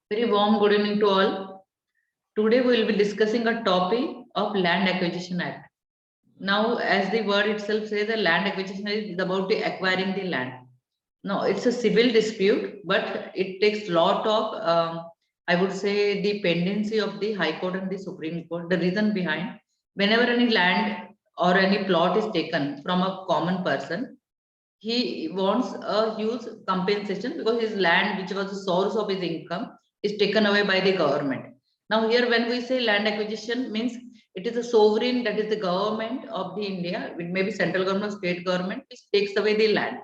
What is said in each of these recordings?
Very warm good evening to all. Today we will be discussing a topic of Land Acquisition Act. Now, as the word itself says, the land acquisition is about the acquiring the land. No, it's a civil dispute, but it takes lot of, I would say, the pendency of the High Court and the Supreme Court. The reason behind, whenever any land or any plot is taken from a common person, he wants a huge compensation because his land, which was the source of his income, is taken away by the government. Now, here when we say land acquisition means it is a sovereign, that is the government of the India, it may be central government, state government, which takes away the land.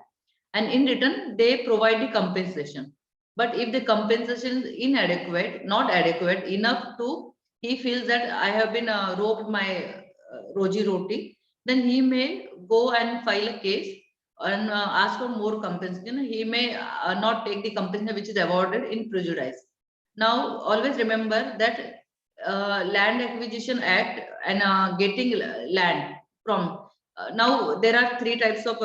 And in return, they provide the compensation. But if the compensation is inadequate, not adequate enough to, he feels that I have been robbed my roji roti, then he may go and file a case and ask for more compensation. He may not take the compensation which is awarded in prejudice. Now, always remember that Land Acquisition Act and getting land from now there are three types of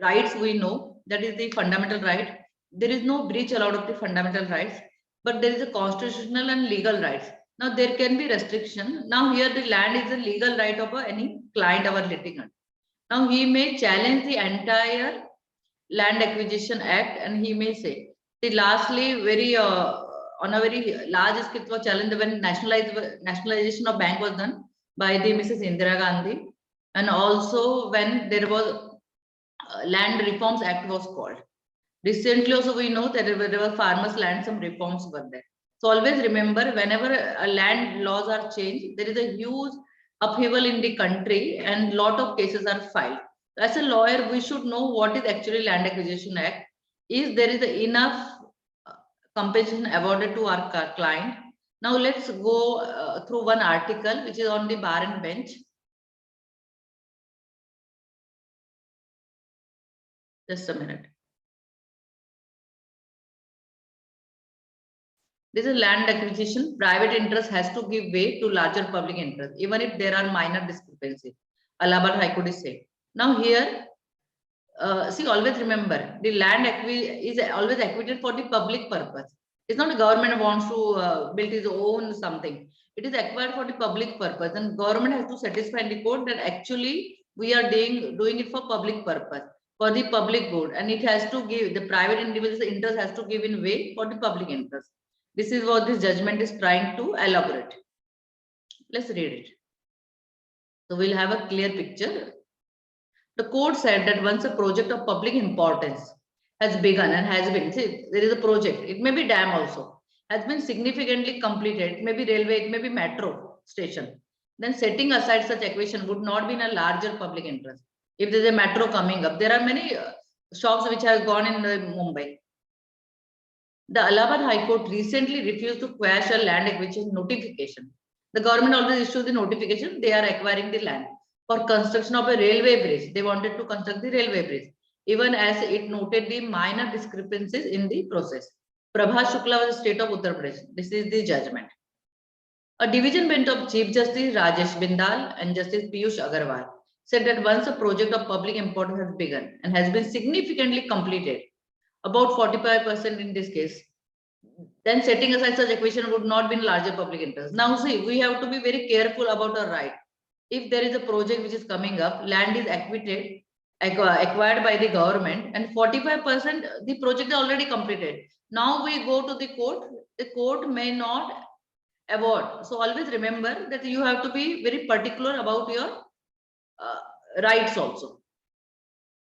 rights we know. That is the fundamental right. There is no breach allowed of the fundamental rights, but there is a constitutional and legal rights. Now there can be restriction. Now here the land is a legal right of any client or litigant. Now he may challenge the entire Land Acquisition Act, and he may say, the lastly, very on a very large scale was challenged when nationalization of bank was done by the Mrs. Indira Gandhi, and also when there was Land Reforms Act was called. Recently also we know that there were farmers' land, some reforms were there. So always remember, whenever land laws are changed, there is a huge upheaval in the country and lot of cases are filed. As a lawyer, we should know what is actually Land Acquisition Act. Is there is enough compensation awarded to our client? Now let's go through one article which is on the bar and bench. Just a minute. This is land acquisition. Private interest has to give way to larger public interest, even if there are minor discrepancies. Allahabad High Court is said. Now here, see, always remember, the land is always acquited for the public purpose. It's not the government wants to build its own something. It is acquired for the public purpose, and government has to satisfy the court that actually we are doing it for public purpose, for the public good, and it has to give the private individual's interest has to give in way for the public interest. This is what this judgment is trying to elaborate. Let's read it. So we'll have a clear picture. The court said that once a project of public importance has begun and has been, see, there is a project, it may be dam also, has been significantly completed, it may be railway, it may be metro station, then setting aside such acquisition would not be in a larger public interest. If there is a metro coming up, there are many shops which have gone in Mumbai. The Allahabad High Court recently refused to quash a land acquisition notification. The government already issued the notification, they are acquiring the land for construction of a railway bridge. They wanted to construct the railway bridge, even as it noted the minor discrepancies in the process. Prabhat Shukla was the state of Uttar Pradesh. This is the judgment. A division bench of Chief Justice Rajesh Bindal and Justice Piyush Agarwal said that once a project of public importance has begun and has been significantly completed, about 45% in this case, then setting aside such acquisition would not be in larger public interest. Now see, we have to be very careful about our right. If there is a project which is coming up, land is acquired by the government, and 45% the project is already completed. Now we go to the court may not award. So always remember that you have to be very particular about your rights also.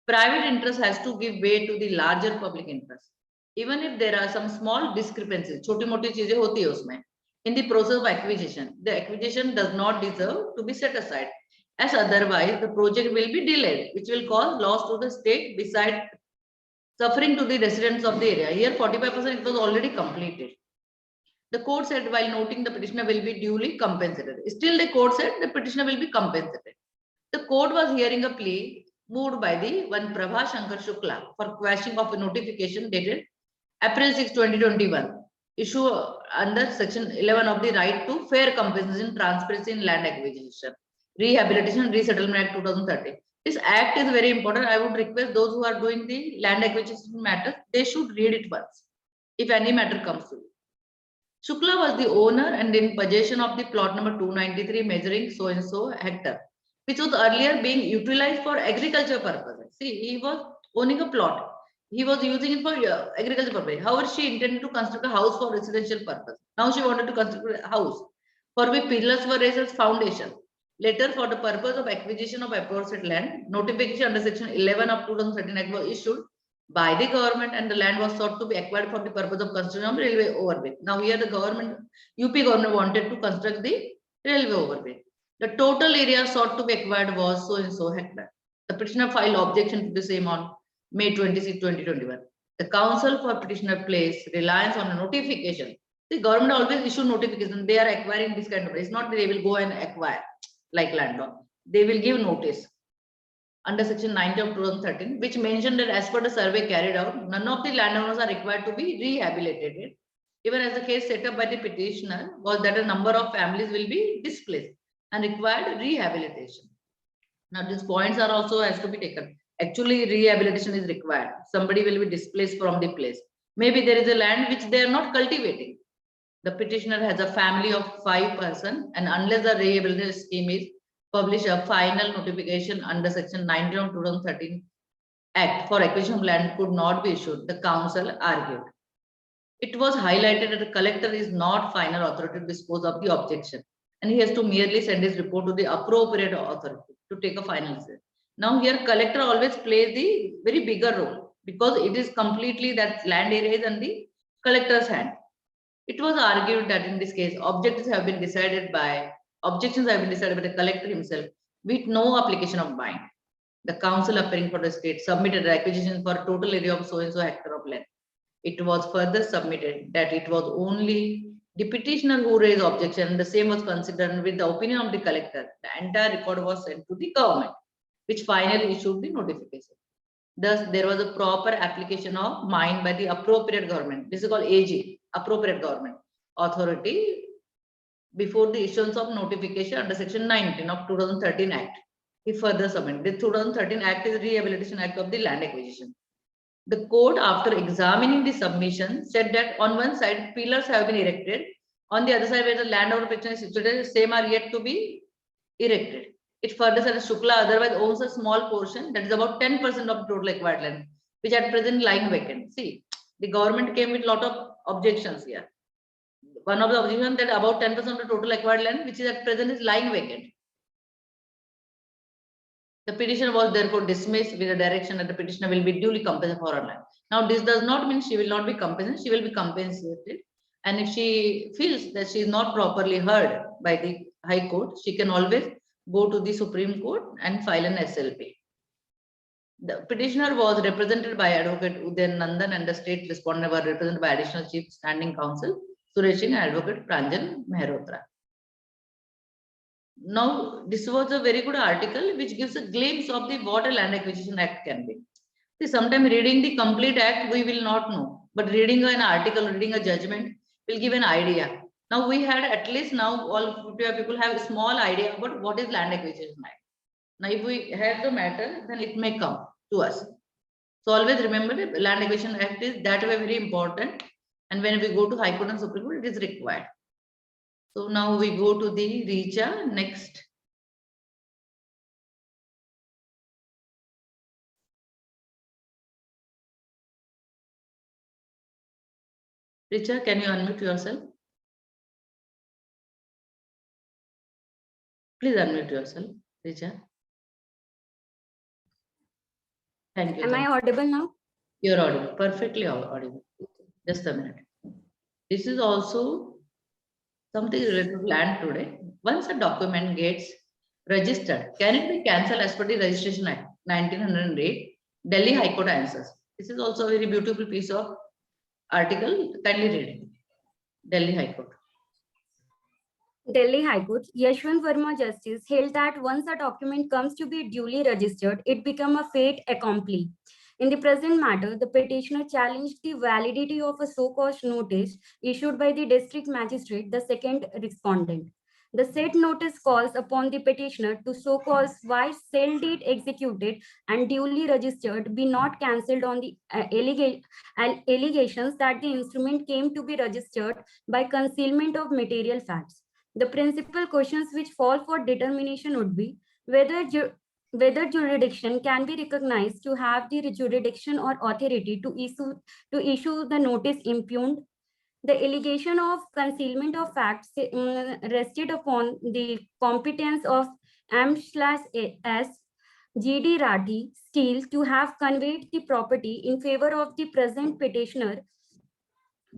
Private interest has to give way to the larger public interest. Even if there are some small discrepancies, choti moti cheeze hoti hai usme, in the process of acquisition, the acquisition does not deserve to be set aside, as otherwise the project will be delayed, which will cause loss to the state beside suffering to the residents of the area. Here 45% it was already completed. The court said while noting the petitioner will be duly compensated. Still the court said the petitioner will be compensated. The court was hearing a plea moved by the one Prabha Shankar Shukla for quashing of a notification dated April 6, 2021, issue under section 11 of the Right to Fair Compensation, Transparency in Land Acquisition, Rehabilitation and Resettlement Act 2013. This act is very important. I would request those who are doing the land acquisition matters, they should read it once. if any matter comes to you. Shukla was the owner and in possession of the plot number 293 measuring so and so hectare, which was earlier being utilized for agriculture purposes. See, he was owning a plot. He was using it for agriculture purpose. However, she intended to construct a house for residential purpose. Now she wanted to construct a house for which pillars were raised as foundation. Later, for the purpose of acquisition of aforesaid land, notification under section 11 of 2013 Act was issued by the government and the land was sought to be acquired for the purpose of construction of railway overway. Now here the government, UP government wanted to construct the railway overway. The total area sought to be acquired was so and so hectare. The petitioner filed objection to the same on May 26, 2021. The council for petitioner placed reliance on a notification. The government always issue notification. They are acquiring this kind of, it's not that they will go and acquire like landlord. They will give notice under section 90 of 2013, which mentioned that as per the survey carried out, none of the landowners are required to be rehabilitated. Even as the case set up by the petitioner was that a number of families will be displaced and required rehabilitation. Now these points are also has to be taken. Actually, rehabilitation is required. Somebody will be displaced from the place. Maybe there is a land which they are not cultivating. The petitioner has a family of 5 persons, and unless the rehabilitation scheme is publish a final notification under section 19 of 2013 Act for acquisition of land could not be issued, the council argued. It was highlighted that the collector is not final authority to dispose of the objection, and he has to merely send his report to the appropriate authority to take a final decision. Now here collector always plays the very bigger role because it is completely that land area is in the collector's hand. It was argued that in this case, objections have been decided by the collector himself with no application of bind. The council appearing for the state submitted the acquisition for a total area of so and so hectare of land. It was further submitted that it was only the petitioner who raised objection. The same was considered with the opinion of the collector. The entire record was sent to the government, which finally issued the notification. Thus, there was a proper application of mind by the appropriate government. This is called AG, appropriate government authority, before the issuance of notification under section 19 of 2013 Act. He further submitted. The 2013 Act is Rehabilitation Act of the Land Acquisition. The court, after examining the submission, said that on one side pillars have been erected, on the other side where the land or petition is situated, same are yet to be erected. It further said Shukla otherwise owns a small portion, that is about 10% of total acquired land, which at present lying vacant. See, the government came with a lot of objections here. One of the objections that about 10% of the total acquired land, which is at present is lying vacant. The petition was therefore dismissed with the direction that the petitioner will be duly compensated for her land. Now, this does not mean she will not be compensated. She will be compensated. And if she feels that she is not properly heard by the High Court, she can always go to the Supreme Court and file an SLP. The petitioner was represented by Advocate Uday Nandan and the state respondent were represented by Additional Chief Standing Counsel Suresh Singh and Advocate Pranjal Mehrotra. Now, this was a very good article which gives a glimpse of the what a Land Acquisition Act can be. See, sometimes reading the complete act we will not know, but reading an article, reading a judgment will give an idea. Now we had at least now all people have a small idea about what is Land Acquisition Act. Now, if we have the matter, then it may come to us. So always remember that Land Acquisition Act is that way very important. And when we go to High Court and Supreme Court, it is required. So now we go to the Richa next. Richa, can you unmute yourself? Please unmute yourself, Richa. Thank you. Am I audible now? You're audible, perfectly audible. Just a minute. This is also something related to land today. Once a document gets registered, can it be cancelled as per the Registration Act 1908? Delhi High Court answers. This is also a very beautiful piece of article. Kindly read it. Delhi High Court. Delhi High Court, Yashwant Verma Justice held that once a document comes to be duly registered, it becomes a fait accompli. In the present matter, the petitioner challenged the validity of a so-called notice issued by the district magistrate, the second respondent. The said notice calls upon the petitioner to show cause why sale deed executed and duly registered be not cancelled on the allegations that the instrument came to be registered by concealment of material facts. The principal questions which fall for determination would be whether jurisdiction can be recognized to have the jurisdiction or authority to issue the notice impugned. The allegation of concealment of facts rested upon the competence of M/S G.D. Rathi Steel to have conveyed the property in favor of the present petitioner.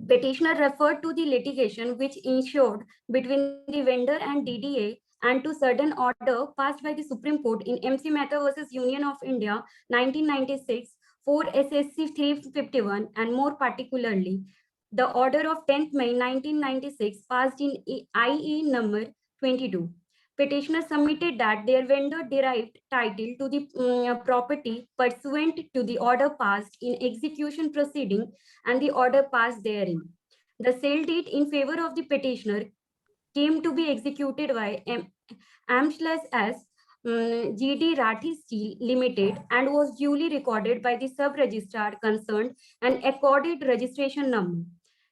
Petitioner referred to the litigation which ensued between the vendor and DDA and to certain order passed by the Supreme Court in MC Mehta versus Union of India 1996 for SSC 351 and more particularly the order of 10th May 1996 passed in IE number 22. Petitioner submitted that their vendor derived title to the property pursuant to the order passed in execution proceeding and the order passed therein. The sale deed in favor of the petitioner came to be executed by M/S G.D. Rathi Steel Limited and was duly recorded by the sub-registrar concerned and accorded registration number.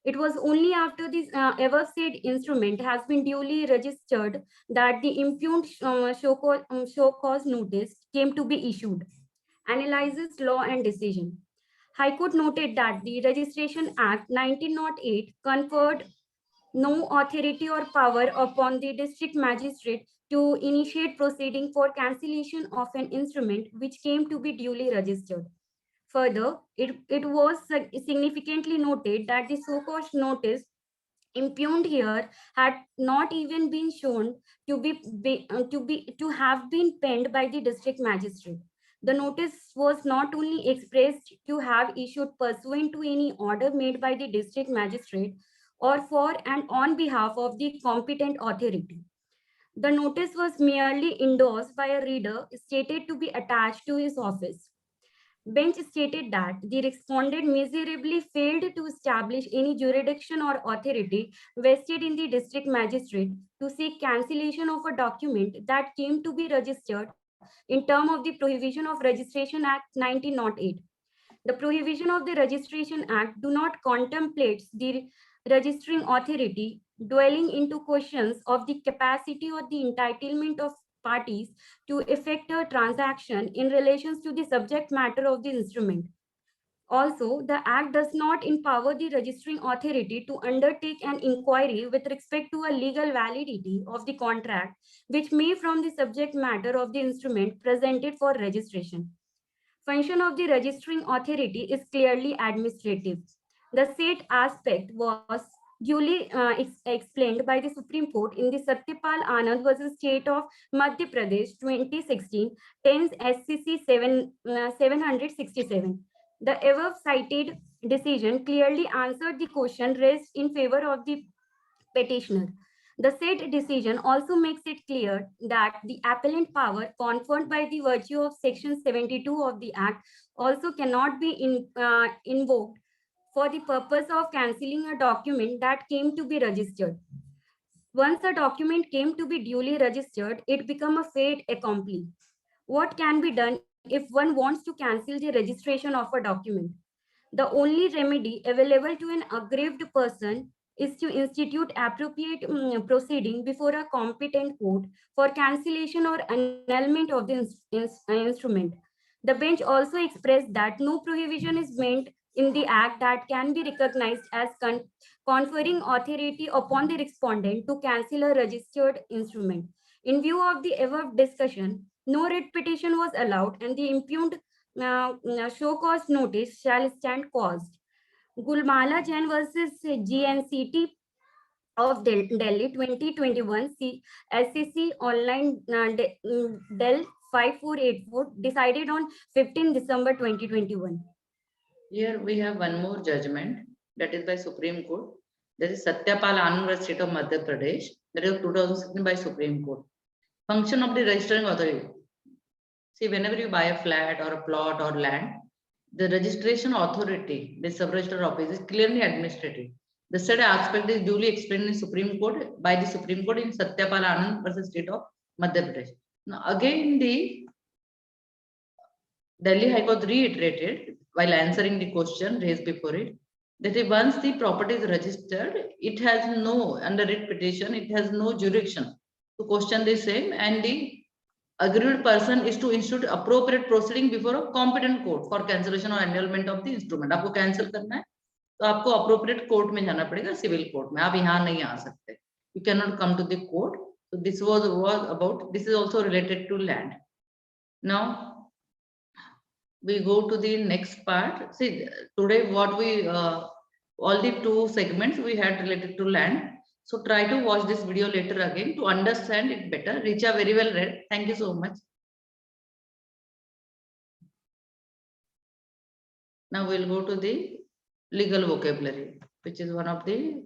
It was only after this above said instrument has been duly registered that the impugned show cause notice came to be issued. Analyzes law and decision. High Court noted that the Registration Act 1908 conferred no authority or power upon the district magistrate to initiate proceeding for cancellation of an instrument which came to be duly registered. Further, it was significantly noted that the so-called notice impugned here had not even been shown to have been penned by the district magistrate. The notice was not only expressed to have issued pursuant to any order made by the district magistrate or for and on behalf of the competent authority. The notice was merely endorsed by a reader stated to be attached to his office. Bench stated that the respondent miserably failed to establish any jurisdiction or authority vested in the district magistrate to seek cancellation of a document that came to be registered in term of the Prohibition of Registration Act 1908. The Prohibition of the Registration Act do not contemplate the registering authority dwelling into questions of the capacity or the entitlement of parties to effect a transaction in relation to the subject matter of the instrument. Also, the Act does not empower the registering authority to undertake an inquiry with respect to a legal validity of the contract, which may from the subject matter of the instrument presented for registration. Function of the registering authority is clearly administrative. The said aspect was duly explained by the Supreme Court in the Satyapal Anand versus State of Madhya Pradesh 2016, 10 SCC 767. The above cited decision clearly answered the question raised in favor of the petitioner. The said decision also makes it clear that the appellant power conferred by the virtue of Section 72 of the Act also cannot be invoked for the purpose of cancelling a document that came to be registered. Once a document came to be duly registered, it became a fait accompli. What can be done if one wants to cancel the registration of a document? The only remedy available to an aggrieved person is to institute appropriate proceeding before a competent court for cancellation or annulment of the instrument. The bench also expressed that no prohibition is meant in the Act that can be recognized as conferring authority upon the respondent to cancel a registered instrument. In view of the above discussion, no writ petition was allowed and the impugned show cause notice shall stand caused. Gulmala Jain versus GNCT of Delhi 2021 SCC online Del 5484 decided on 15 December 2021. Here we have one more judgment that is by Supreme Court. That is Satyapal Anand State of Madhya Pradesh. That is 2016 by Supreme Court. Function of the registering authority. See, whenever you buy a flat or a plot or land, the registration authority, the sub-registrar office is clearly administrative. The said aspect is duly explained in Supreme Court by the Supreme Court in Satyapal Anand versus State of Madhya Pradesh. Now again the Delhi High Court reiterated while answering the question raised before it that once the property is registered, it has no, under writ petition, it has no jurisdiction to question the same, and the aggrieved person is to institute appropriate proceeding before a competent court for cancellation or annulment of the instrument. आपको cancel करना है तो आपको appropriate court में जाना पड़ेगा, civil court में. आप यहाँ नहीं आ सकते. You cannot come to the court. So this was about. This is also related to land. Now we go to the next part. See, today what we all the two segments we had related to land. So try to watch this video later again to understand it better. Richa very well read. Thank you so much. Now we'll go to the legal vocabulary, which is one of the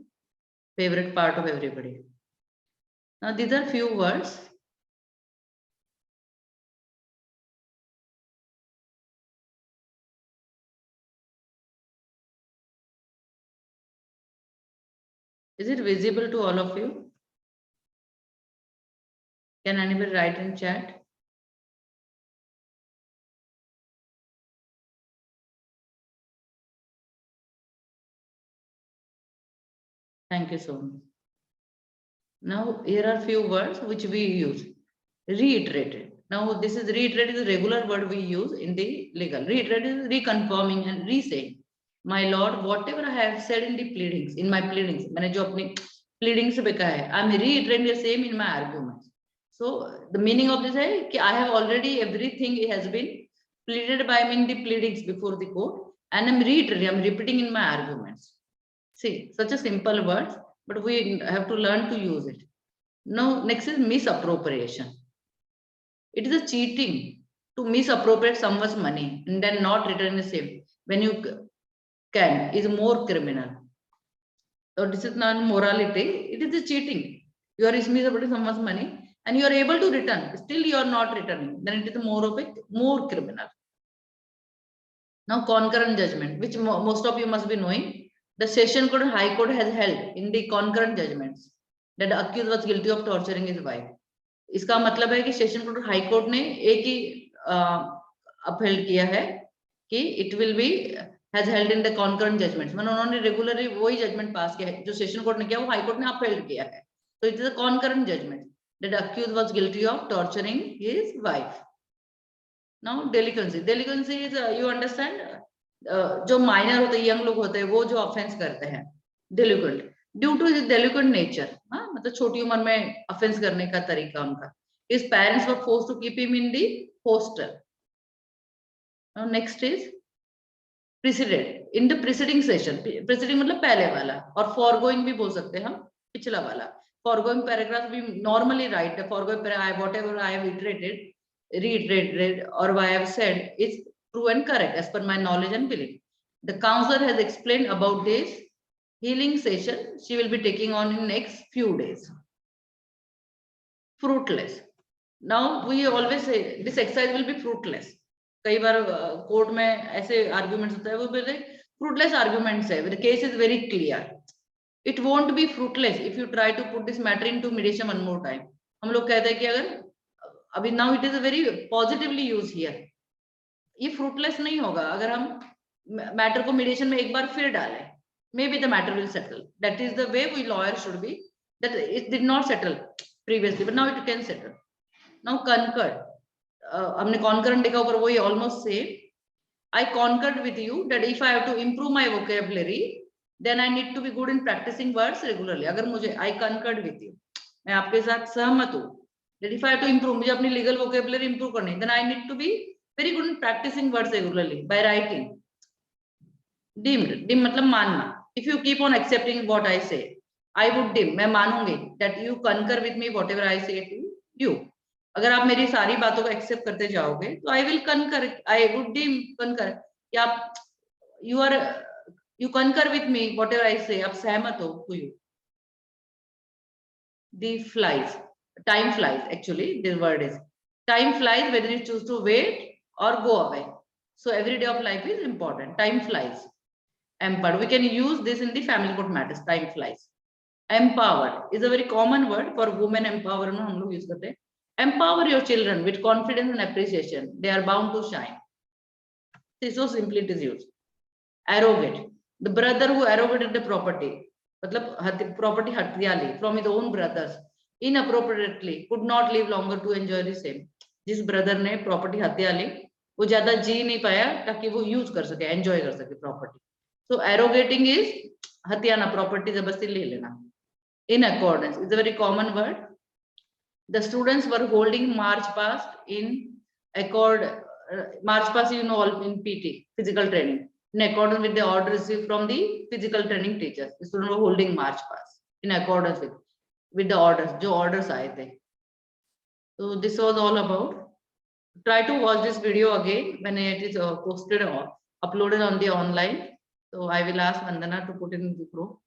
favorite part of everybody. Now these are few words. Is it visible to all of you? Can anybody write in chat? Thank you so much. Now here are few words which we use. Reiterated. Now this is reiterated is a regular word we use in the legal. Reiterated is reconfirming and re-saying. My lord, whatever I have said in the pleadings, in my pleadings, मैंने जो अपनी pleadings पे कहा है, I am reiterating the same in my arguments. So the meaning of this है कि I have already everything has been pleaded by me in the pleadings before the court, and I am reiterating, I am repeating in my arguments. See, such a simple word, but we have to learn to use it. Now next is misappropriation. It is a cheating to misappropriate someone's money and then not return the same when you can is more criminal. So this is not morality, it is a cheating. You are misappropriating someone's money and you are able to return, still you are not returning, then it is more of a more criminal. Now concurrent judgment, which most of you must be knowing, the Session Court and High Court has held in the concurrent judgments that the accused was guilty of torturing his wife. इसका मतलब है कि session court और high court ने एक ही upheld किया है कि it will be has held in the concurrent judgments, मतलब उन्होंने रेगुलरली वही जजमेंट पास किया है जो सेशन कोर्ट ने किया वो हाई कोर्ट ने अपहेल्ड किया है. तो it is a concurrent judgment that accused was guilty of torturing his wife. Now delinquency. Delinquency is you understand जो माइनर होते हैं, यंग लोग होते हैं, वो जो ऑफेंस करते हैं, delinquent due to his delinquent nature. हाँ, मतलब छोटी उम्र में ऑफेंस करने का तरीका उनका. His parents were forced to keep him in the hostel. Now next is preceded. In the preceding session, preceding मतलब पहले वाला, और foregoing भी बोल सकते हैं हम, पिछला वाला. Foregoing paragraph we normally write the foregoing paragraph, whatever I have reiterated or I have said is true and correct as per my knowledge and belief. The counselor has explained about this healing session she will be taking on in next few days. Fruitless. Now we always say this exercise will be fruitless. कई बार court में ऐसे arguments होता है, वो बोलते हैं fruitless arguments है. The case is very clear. It won't be fruitless if you try to put this matter into mediation one more time. हम लोग कहते हैं कि अगर अभी now it is a very positively used here. ये fruitless नहीं होगा अगर हम मैटर को मीडिएशन में एक बार फिर डालें. Maybe the matter will settle. That is the way we lawyers should be. That it did not settle previously, but now it can settle. Now concurred. हमने concurrent देखा ऊपर, वही almost same. I concurred with you that if I have to improve my vocabulary, then I need to be good in practicing words regularly. अगर मुझे I concurred with you, मैं आपके साथ सहमत हूँ. That if I have to improve, मुझे अपनी legal vocabulary improve करनी, then I need to be very good in practicing words regularly by writing. Deemed. Deemed मतलब मानना. If you keep on accepting what I say, I would deem, मैं मानूंगी that you concur with me whatever I say to you. अगर आप मेरी सारी बातों को accept करते जाओगे तो I will concur, I would deem concur कि आप you concur with me whatever I say, आप सहमत हो to you. The flies, time flies, actually the word is time flies whether you choose to wait or go away. So every day of life is important. Time flies. Empowered. We can use this in the family court matters. Time flies. Empowered is a very common word for women empowerment. हम लोग use करते हैं. Empower your children with confidence and appreciation. They are bound to shine. See, so simply it is used. Arrogate. The brother who arrogated the property, मतलब property हत्या ली from his own brothers inappropriately, could not live longer to enjoy the same. जिस brother ने property हत्या ली, वो ज्यादा जी नहीं पाया ताकि वो use कर सके, enjoy कर सके property. So arrogating is हत्याना property जबरदस्ती ले लेना. In accordance, it's a very common word. The students were holding march past in accord. March past, you know, all in PT, physical training, in accordance with the order received from the physical training teachers. The students were holding march past in accordance with the orders. जो orders आए थे. So this was all about. Try to watch this video again when it is posted or uploaded on the online. So I will ask Vandana to put it in the group.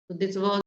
So this was